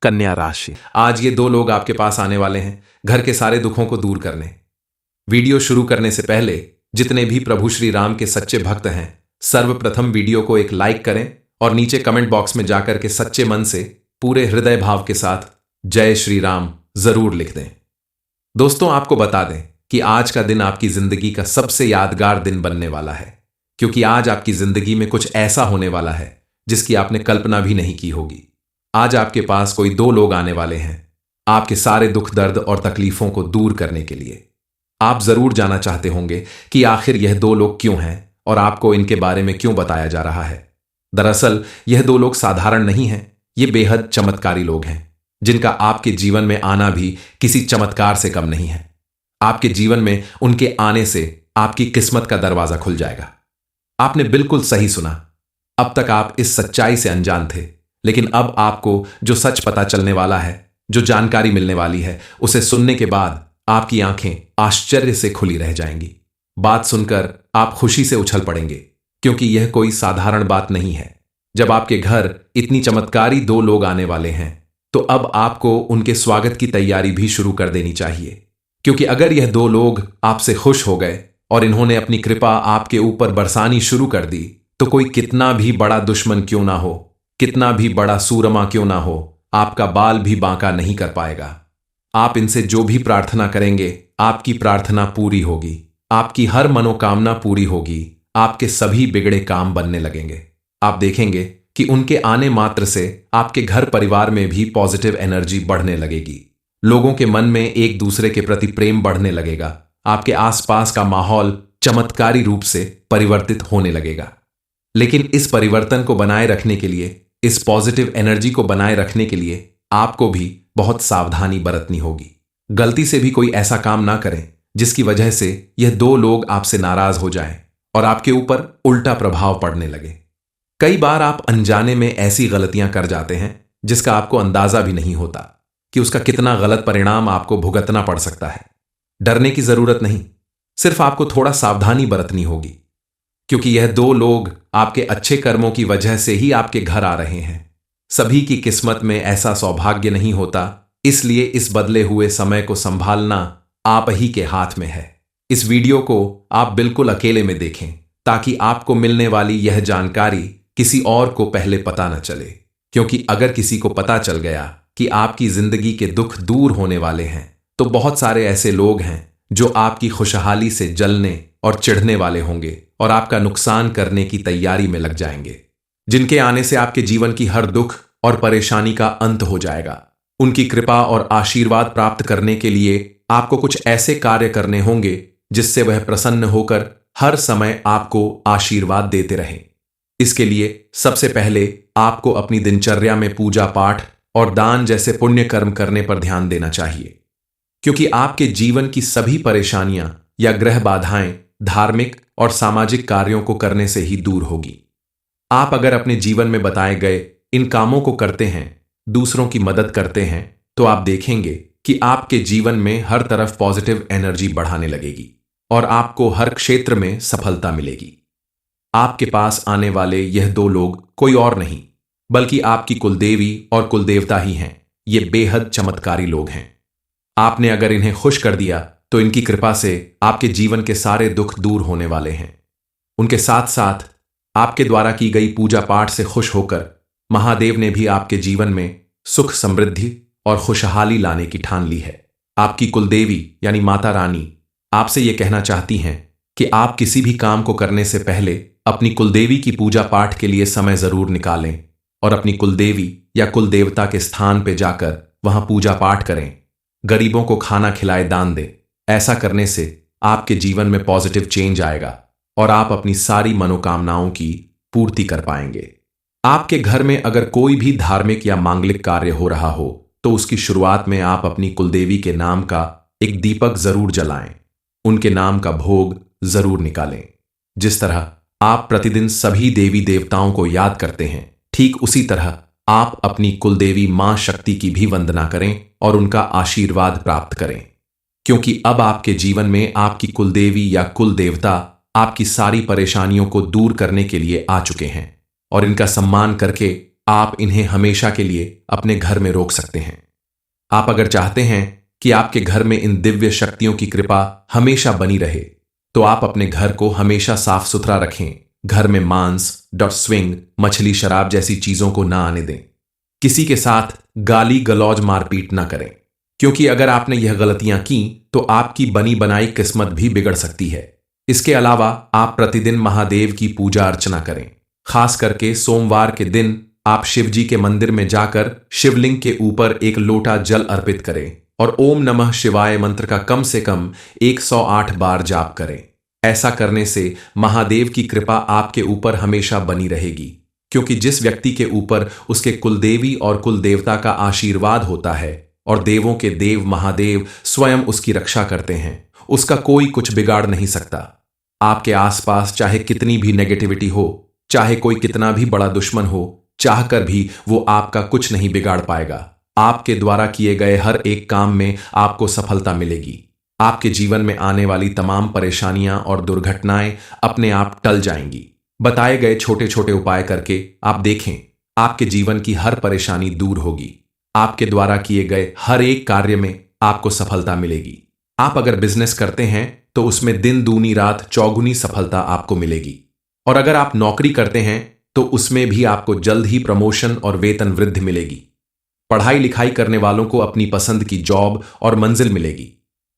कन्या राशि। आज ये दो लोग आपके पास आने वाले हैं घर के सारे दुखों को दूर करने। वीडियो शुरू करने से पहले जितने भी प्रभु श्री राम के सच्चे भक्त हैं, सर्वप्रथम वीडियो को एक लाइक करें और नीचे कमेंट बॉक्स में जाकर के सच्चे मन से पूरे हृदय भाव के साथ जय श्री राम जरूर लिख दें। दोस्तों, आपको बता दें कि आज का दिन आपकी जिंदगी का सबसे यादगार दिन बनने वाला है, क्योंकि आज आपकी जिंदगी में कुछ ऐसा होने वाला है जिसकी आपने कल्पना भी नहीं की होगी। आज आपके पास कोई दो लोग आने वाले हैं आपके सारे दुख दर्द और तकलीफों को दूर करने के लिए। आप जरूर जानना चाहते होंगे कि आखिर यह दो लोग क्यों हैं और आपको इनके बारे में क्यों बताया जा रहा है। दरअसल यह दो लोग साधारण नहीं हैं, ये बेहद चमत्कारी लोग हैं जिनका आपके जीवन में आना भी किसी चमत्कार से कम नहीं है। आपके जीवन में उनके आने से आपकी किस्मत का दरवाजा खुल जाएगा। आपने बिल्कुल सही सुना। अब तक आप इस सच्चाई से अनजान थे, लेकिन अब आपको जो सच पता चलने वाला है, जो जानकारी मिलने वाली है, उसे सुनने के बाद आपकी आंखें आश्चर्य से खुली रह जाएंगी। बात सुनकर आप खुशी से उछल पड़ेंगे, क्योंकि यह कोई साधारण बात नहीं है। जब आपके घर इतनी चमत्कारी दो लोग आने वाले हैं, तो अब आपको उनके स्वागत की तैयारी भी शुरू कर देनी चाहिए, क्योंकि अगर यह दो लोग आपसे खुश हो गए और इन्होंने अपनी कृपा आपके ऊपर बरसानी शुरू कर दी, तो कोई कितना भी बड़ा दुश्मन क्यों ना हो, कितना भी बड़ा सूरमा क्यों ना हो, आपका बाल भी बांका नहीं कर पाएगा। आप इनसे जो भी प्रार्थना करेंगे, आपकी प्रार्थना पूरी होगी, आपकी हर मनोकामना पूरी होगी, आपके सभी बिगड़े काम बनने लगेंगे। आप देखेंगे कि उनके आने मात्र से आपके घर परिवार में भी पॉजिटिव एनर्जी बढ़ने लगेगी। लोगों के मन में एक दूसरे के प्रति प्रेम बढ़ने लगेगा। आपके आसपास का माहौल चमत्कारी रूप से परिवर्तित होने लगेगा। लेकिन इस परिवर्तन को बनाए रखने के लिए, इस पॉजिटिव एनर्जी को बनाए रखने के लिए आपको भी बहुत सावधानी बरतनी होगी। गलती से भी कोई ऐसा काम ना करें जिसकी वजह से यह दो लोग आपसे नाराज हो जाएं और आपके ऊपर उल्टा प्रभाव पड़ने लगे। कई बार आप अनजाने में ऐसी गलतियां कर जाते हैं जिसका आपको अंदाजा भी नहीं होता कि उसका कितना गलत परिणाम आपको भुगतना पड़ सकता है। डरने की जरूरत नहीं, सिर्फ आपको थोड़ा सावधानी बरतनी होगी, क्योंकि यह दो लोग आपके अच्छे कर्मों की वजह से ही आपके घर आ रहे हैं। सभी की किस्मत में ऐसा सौभाग्य नहीं होता, इसलिए इस बदले हुए समय को संभालना आप ही के हाथ में है। इस वीडियो को आप बिल्कुल अकेले में देखें, ताकि आपको मिलने वाली यह जानकारी किसी और को पहले पता न चले, क्योंकि अगर किसी को पता चल गया कि आपकी जिंदगी के दुख दूर होने वाले हैं, तो बहुत सारे ऐसे लोग हैं जो आपकी खुशहाली से जलने और चिढ़ने वाले होंगे और आपका नुकसान करने की तैयारी में लग जाएंगे, जिनके आने से आपके जीवन की हर दुख और परेशानी का अंत हो जाएगा। उनकी कृपा और आशीर्वाद प्राप्त करने के लिए आपको कुछ ऐसे कार्य करने होंगे जिससे वह प्रसन्न होकर हर समय आपको आशीर्वाद देते रहें। इसके लिए सबसे पहले आपको अपनी दिनचर्या में पूजा पाठ और दान जैसे पुण्य कर्म करने पर ध्यान देना चाहिए, क्योंकि आपके जीवन की सभी परेशानियां या ग्रह बाधाएं धार्मिक और सामाजिक कार्यों को करने से ही दूर होगी। आप अगर अपने जीवन में बताए गए इन कामों को करते हैं, दूसरों की मदद करते हैं, तो आप देखेंगे कि आपके जीवन में हर तरफ पॉजिटिव एनर्जी बढ़ाने लगेगी और आपको हर क्षेत्र में सफलता मिलेगी। आपके पास आने वाले यह दो लोग कोई और नहीं, बल्कि आपकी कुलदेवी और कुलदेवता ही हैं। ये बेहद चमत्कारी लोग हैं। आपने अगर इन्हें खुश कर दिया, तो इनकी कृपा से आपके जीवन के सारे दुख दूर होने वाले हैं। उनके साथ साथ आपके द्वारा की गई पूजा पाठ से खुश होकर महादेव ने भी आपके जीवन में सुख समृद्धि और खुशहाली लाने की ठान ली है। आपकी कुलदेवी यानी माता रानी आपसे यह कहना चाहती हैं कि आप किसी भी काम को करने से पहले अपनी कुलदेवी की पूजा पाठ के लिए समय जरूर निकालें और अपनी कुलदेवी या कुलदेवता के स्थान पर जाकर वहां पूजा पाठ करें। गरीबों को खाना खिलाए दान दें। ऐसा करने से आपके जीवन में पॉजिटिव चेंज आएगा और आप अपनी सारी मनोकामनाओं की पूर्ति कर पाएंगे। आपके घर में अगर कोई भी धार्मिक या मांगलिक कार्य हो रहा हो, तो उसकी शुरुआत में आप अपनी कुलदेवी के नाम का एक दीपक जरूर जलाएं, उनके नाम का भोग जरूर निकालें। जिस तरह आप प्रतिदिन सभी देवी देवताओं को याद करते हैं, ठीक उसी तरह आप अपनी कुलदेवी मां शक्ति की भी वंदना करें और उनका आशीर्वाद प्राप्त करें, क्योंकि अब आपके जीवन में आपकी कुलदेवी या कुल देवता आपकी सारी परेशानियों को दूर करने के लिए आ चुके हैं और इनका सम्मान करके आप इन्हें हमेशा के लिए अपने घर में रोक सकते हैं। आप अगर चाहते हैं कि आपके घर में इन दिव्य शक्तियों की कृपा हमेशा बनी रहे, तो आप अपने घर को हमेशा साफ सुथरा रखें। घर में मांस, स्विंग, मछली, शराब जैसी चीजों को ना आने दें। किसी के साथ गाली गलौज मारपीट ना करें, क्योंकि अगर आपने यह गलतियां की तो आपकी बनी बनाई किस्मत भी बिगड़ सकती है। इसके अलावा आप प्रतिदिन महादेव की पूजा अर्चना करें। खास करके सोमवार के दिन आप शिव जी के मंदिर में जाकर शिवलिंग के ऊपर एक लोटा जल अर्पित करें और ओम नमः शिवाय मंत्र का कम से कम 108 बार जाप करें। ऐसा करने से महादेव की कृपा आपके ऊपर हमेशा बनी रहेगी, क्योंकि जिस व्यक्ति के ऊपर उसके कुलदेवी और कुलदेवता का आशीर्वाद होता है और देवों के देव महादेव स्वयं उसकी रक्षा करते हैं, उसका कोई कुछ बिगाड़ नहीं सकता। आपके आसपास चाहे कितनी भी नेगेटिविटी हो, चाहे कोई कितना भी बड़ा दुश्मन हो, चाहकर भी वो आपका कुछ नहीं बिगाड़ पाएगा। आपके द्वारा किए गए हर एक काम में आपको सफलता मिलेगी। आपके जीवन में आने वाली तमाम परेशानियां और दुर्घटनाएं अपने आप टल जाएंगी। बताए गए छोटे छोटे उपाय करके आप देखें, आपके जीवन की हर परेशानी दूर होगी। आपके द्वारा किए गए हर एक कार्य में आपको सफलता मिलेगी। आप अगर बिजनेस करते हैं तो उसमें दिन दूनी रात चौगुनी सफलता आपको मिलेगी, और अगर आप नौकरी करते हैं तो उसमें भी आपको जल्द ही प्रमोशन और वेतन वृद्धि मिलेगी। पढ़ाई लिखाई करने वालों को अपनी पसंद की जॉब और मंजिल मिलेगी।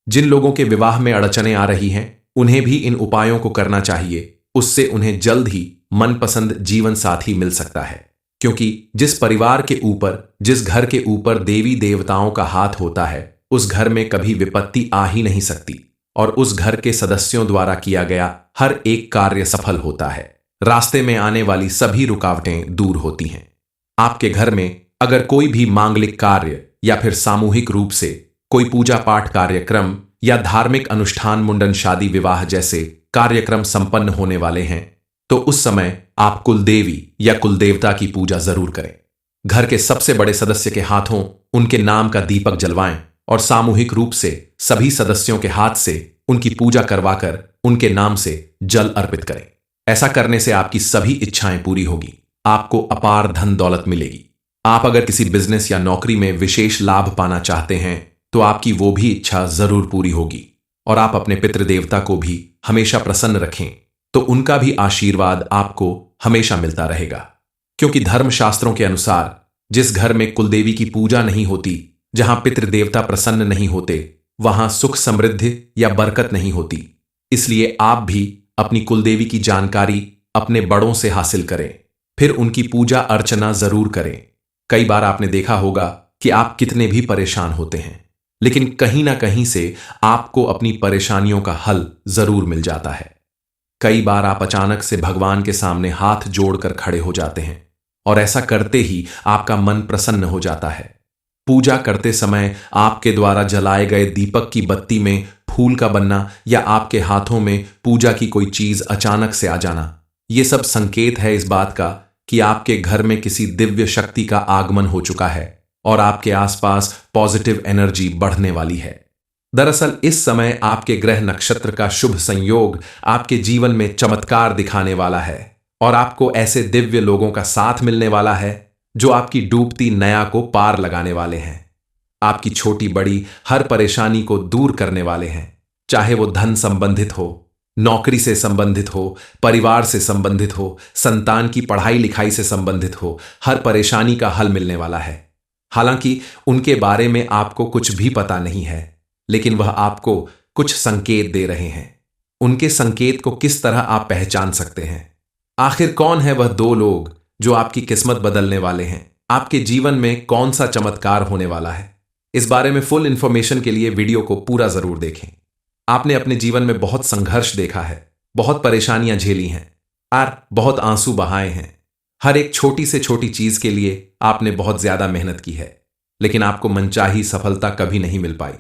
जिन लोगों के विवाह में अड़चनें आ रही हैं, उन्हें भी इन उपायों को करना चाहिए। उससे उन्हें जल्द ही मनपसंद जीवन साथी मिल सकता है, क्योंकि जिस परिवार के ऊपर, जिस घर के ऊपर देवी देवताओं का हाथ होता है, उस घर में कभी विपत्ति आ ही नहीं सकती और उस घर के सदस्यों द्वारा किया गया हर एक कार्य सफल होता है। रास्ते में आने वाली सभी रुकावटें दूर होती हैं। आपके घर में अगर कोई भी मांगलिक कार्य या फिर सामूहिक रूप से कोई पूजा पाठ कार्यक्रम या धार्मिक अनुष्ठान, मुंडन, शादी, विवाह जैसे कार्यक्रम संपन्न होने वाले हैं, तो उस समय आप कुलदेवी या कुलदेवता की पूजा जरूर करें। घर के सबसे बड़े सदस्य के हाथों उनके नाम का दीपक जलवाएं और सामूहिक रूप से सभी सदस्यों के हाथ से उनकी पूजा करवाकर उनके नाम से जल अर्पित करें। ऐसा करने से आपकी सभी इच्छाएं पूरी होगी। आपको अपार धन दौलत मिलेगी। आप अगर किसी बिजनेस या नौकरी में विशेष लाभ पाना चाहते हैं तो आपकी वो भी इच्छा जरूर पूरी होगी, और आप अपने पितृदेवता को भी हमेशा प्रसन्न रखें तो उनका भी आशीर्वाद आपको हमेशा मिलता रहेगा। क्योंकि धर्मशास्त्रों के अनुसार जिस घर में कुलदेवी की पूजा नहीं होती, जहां पितृदेवता प्रसन्न नहीं होते, वहां सुख समृद्धि या बरकत नहीं होती। इसलिए आप भी अपनी कुलदेवी की जानकारी अपने बड़ों से हासिल करें, फिर उनकी पूजा अर्चना जरूर करें। कई बार आपने देखा होगा कि आप कितने भी परेशान होते हैं, लेकिन कहीं ना कहीं से आपको अपनी परेशानियों का हल जरूर मिल जाता है। कई बार आप अचानक से भगवान के सामने हाथ जोड़कर खड़े हो जाते हैं, और ऐसा करते ही आपका मन प्रसन्न हो जाता है। पूजा करते समय आपके द्वारा जलाए गए दीपक की बत्ती में फूल का बनना या आपके हाथों में पूजा की कोई चीज अचानक से आ जाना, ये सब संकेत है इस बात का कि आपके घर में किसी दिव्य शक्ति का आगमन हो चुका है और आपके आसपास पॉजिटिव एनर्जी बढ़ने वाली है। दरअसल इस समय आपके ग्रह नक्षत्र का शुभ संयोग आपके जीवन में चमत्कार दिखाने वाला है, और आपको ऐसे दिव्य लोगों का साथ मिलने वाला है जो आपकी डूबती नया को पार लगाने वाले हैं। आपकी छोटी बड़ी हर परेशानी को दूर करने वाले हैं, चाहे वो धन संबंधित हो, नौकरी से संबंधित हो, परिवार से संबंधित हो, संतान की पढ़ाई लिखाई से संबंधित हो। हर परेशानी का हल मिलने वाला है। हालांकि उनके बारे में आपको कुछ भी पता नहीं है, लेकिन वह आपको कुछ संकेत दे रहे हैं। उनके संकेत को किस तरह आप पहचान सकते हैं? आखिर कौन है वह दो लोग जो आपकी किस्मत बदलने वाले हैं? आपके जीवन में कौन सा चमत्कार होने वाला है? इस बारे में फुल इंफॉर्मेशन के लिए वीडियो को पूरा जरूर देखें। आपने अपने जीवन में बहुत संघर्ष देखा है, बहुत परेशानियां झेली हैं और बहुत आंसू बहाए हैं। हर एक छोटी से छोटी चीज के लिए आपने बहुत ज्यादा मेहनत की है, लेकिन आपको मनचाही सफलता कभी नहीं मिल पाई।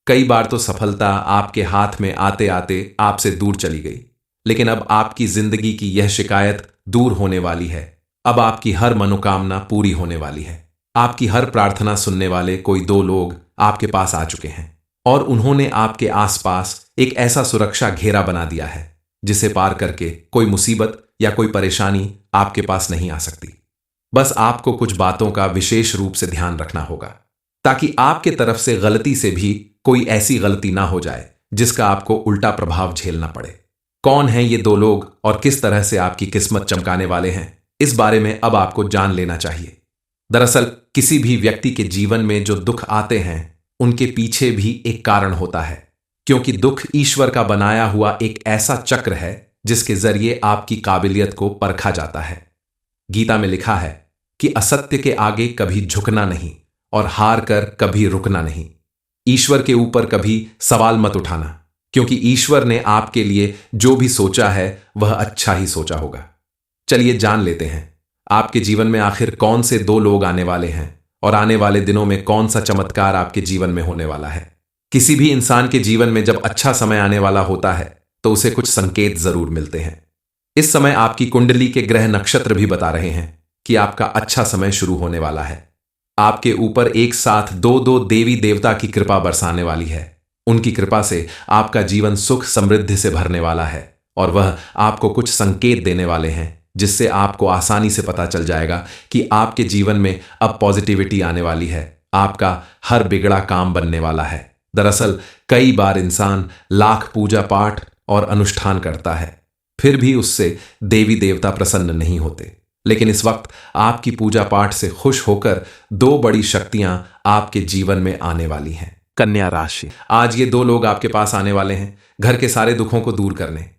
कई बार तो सफलता आपके हाथ में आते आते आपसे दूर चली गई, लेकिन अब आपकी जिंदगी की यह शिकायत दूर होने वाली है। अब आपकी हर मनोकामना पूरी होने वाली है। आपकी हर प्रार्थना सुनने वाले कोई दो लोग आपके पास आ चुके हैं, और उन्होंने आपके आसपास एक ऐसा सुरक्षा घेरा बना दिया है जिसे पार करके कोई मुसीबत या कोई परेशानी आपके पास नहीं आ सकती। बस आपको कुछ बातों का विशेष रूप से ध्यान रखना होगा ताकि आपके तरफ से गलती से भी कोई ऐसी गलती ना हो जाए जिसका आपको उल्टा प्रभाव झेलना पड़े। कौन हैं ये दो लोग और किस तरह से आपकी किस्मत चमकाने वाले हैं, इस बारे में अब आपको जान लेना चाहिए। दरअसल किसी भी व्यक्ति के जीवन में जो दुख आते हैं उनके पीछे भी एक कारण होता है, क्योंकि दुख ईश्वर का बनाया हुआ एक ऐसा चक्र है जिसके जरिए आपकी काबिलियत को परखा जाता है। गीता में लिखा है कि असत्य के आगे कभी झुकना नहीं और हार कर कभी रुकना नहीं। ईश्वर के ऊपर कभी सवाल मत उठाना, क्योंकि ईश्वर ने आपके लिए जो भी सोचा है वह अच्छा ही सोचा होगा। चलिए जान लेते हैं आपके जीवन में आखिर कौन से दो लोग आने वाले हैं और आने वाले दिनों में कौन सा चमत्कार आपके जीवन में होने वाला है। किसी भी इंसान के जीवन में जब अच्छा समय आने वाला होता है तो उसे कुछ संकेत जरूर मिलते हैं। इस समय आपकी कुंडली के ग्रह नक्षत्र भी बता रहे हैं कि आपका अच्छा समय शुरू होने वाला है। आपके ऊपर एक साथ दो दो देवी देवता की कृपा बरसाने वाली है। उनकी कृपा से आपका जीवन सुख समृद्धि से भरने वाला है और वह आपको कुछ संकेत देने वाले हैं जिससे आपको आसानी से पता चल जाएगा कि आपके जीवन में अब पॉजिटिविटी आने वाली है। आपका हर बिगड़ा काम बनने वाला है। दरअसल कई बार इंसान लाख पूजा पाठ और अनुष्ठान करता है, फिर भी उससे देवी देवता प्रसन्न नहीं होते। लेकिन इस वक्त आपकी पूजा पाठ से खुश होकर दो बड़ी शक्तियां आपके जीवन में आने वाली हैं। कन्या राशि, आज ये दो लोग आपके पास आने वाले हैं घर के सारे दुखों को दूर करने।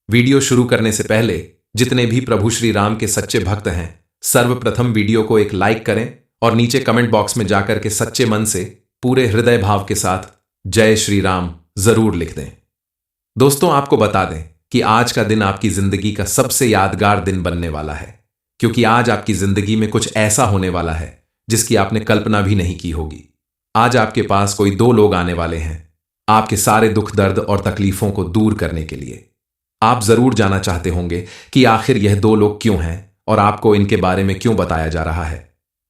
वीडियो शुरू करने से पहले जितने भी प्रभु श्री राम के सच्चे भक्त हैं, सर्वप्रथम वीडियो को एक लाइक करें और नीचे कमेंट बॉक्स में जाकर के सच्चे मन से पूरे हृदय भाव के साथ जय श्री राम जरूर लिख दें। दोस्तों, आपको बता दें कि आज का दिन आपकी जिंदगी का सबसे यादगार दिन बनने वाला है, क्योंकि आज आपकी जिंदगी में कुछ ऐसा होने वाला है जिसकी आपने कल्पना भी नहीं की होगी। आज आपके पास कोई दो लोग आने वाले हैं आपके सारे दुख दर्द और तकलीफों को दूर करने के लिए। आप जरूर जानना चाहते होंगे कि आखिर यह दो लोग क्यों हैं और आपको इनके बारे में क्यों बताया जा रहा है।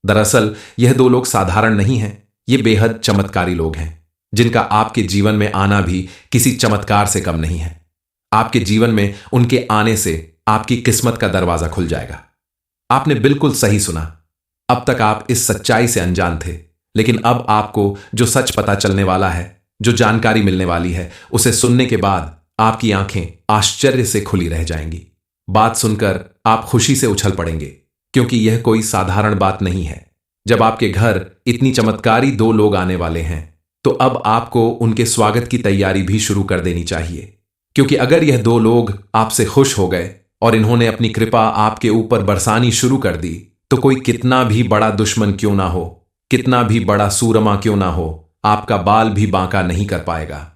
दरअसल यह दो लोग साधारण नहीं हैं, ये बेहद चमत्कारी लोग हैं जिनका आपके जीवन में आना भी किसी चमत्कार से कम नहीं है। आपके जीवन में उनके आने से आपकी किस्मत का दरवाजा खुल जाएगा। आपने बिल्कुल सही सुना। अब तक आप इस सच्चाई से अनजान थे, लेकिन अब आपको जो सच पता चलने वाला है, जो जानकारी मिलने वाली है, उसे सुनने के बाद आपकी आंखें आश्चर्य से खुली रह जाएंगी। बात सुनकर आप खुशी से उछल पड़ेंगे, क्योंकि यह कोई साधारण बात नहीं है। जब आपके घर इतनी चमत्कारी दो लोग आने वाले हैं तो अब आपको उनके स्वागत की तैयारी भी शुरू कर देनी चाहिए, क्योंकि अगर यह दो लोग आपसे खुश हो गए और इन्होंने अपनी कृपा आपके ऊपर बरसानी शुरू कर दी तो कोई कितना भी बड़ा दुश्मन क्यों ना हो, कितना भी बड़ा सूरमा क्यों ना हो, आपका बाल भी बांका नहीं कर पाएगा।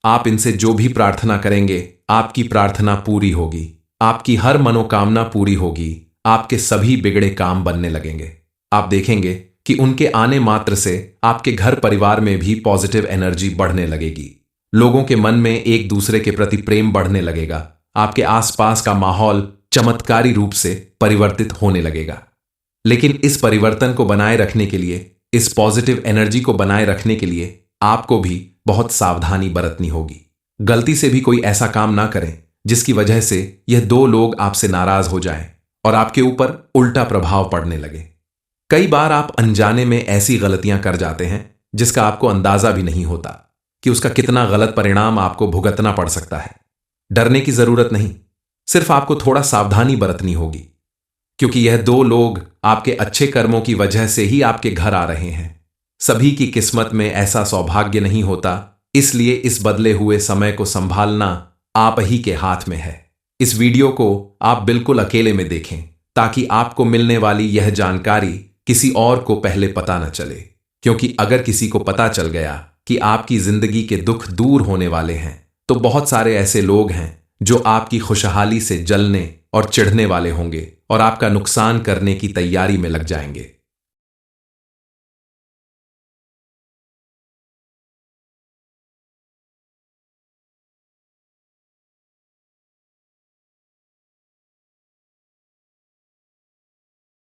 आप इनसे जो भी प्रार्थना करेंगे आपकी प्रार्थना पूरी होगी, आपकी हर मनोकामना पूरी होगी, आपके सभी बिगड़े काम बनने लगेंगे। आप देखेंगे कि उनके आने मात्र से आपके घर परिवार में भी पॉजिटिव एनर्जी बढ़ने लगेगी। लोगों के मन में एक दूसरे के प्रति प्रेम बढ़ने लगेगा। आपके आसपास का माहौल चमत्कारी रूप से परिवर्तित होने लगेगा। लेकिन इस परिवर्तन को बनाए रखने के लिए, इस पॉजिटिव एनर्जी को बनाए रखने के लिए आपको भी बहुत सावधानी बरतनी होगी। गलती से भी कोई ऐसा काम ना करें जिसकी वजह से यह दो लोग आपसे नाराज हो जाएं और आपके ऊपर उल्टा प्रभाव पड़ने लगे। कई बार आप अनजाने में ऐसी गलतियां कर जाते हैं जिसका आपको अंदाजा भी नहीं होता कि उसका कितना गलत परिणाम आपको भुगतना पड़ सकता है। डरने की जरूरत नहीं, सिर्फ आपको थोड़ा सावधानी बरतनी होगी, क्योंकि यह दो लोग आपके अच्छे कर्मों की वजह से ही आपके घर आ रहे हैं। सभी की किस्मत में ऐसा सौभाग्य नहीं होता, इसलिए इस बदले हुए समय को संभालना आप ही के हाथ में है। इस वीडियो को आप बिल्कुल अकेले में देखें ताकि आपको मिलने वाली यह जानकारी किसी और को पहले पता न चले, क्योंकि अगर किसी को पता चल गया कि आपकी जिंदगी के दुख दूर होने वाले हैं तो बहुत सारे ऐसे लोग हैं जो आपकी खुशहाली से जलने और चिढ़ने वाले होंगे और आपका नुकसान करने की तैयारी में लग जाएंगे।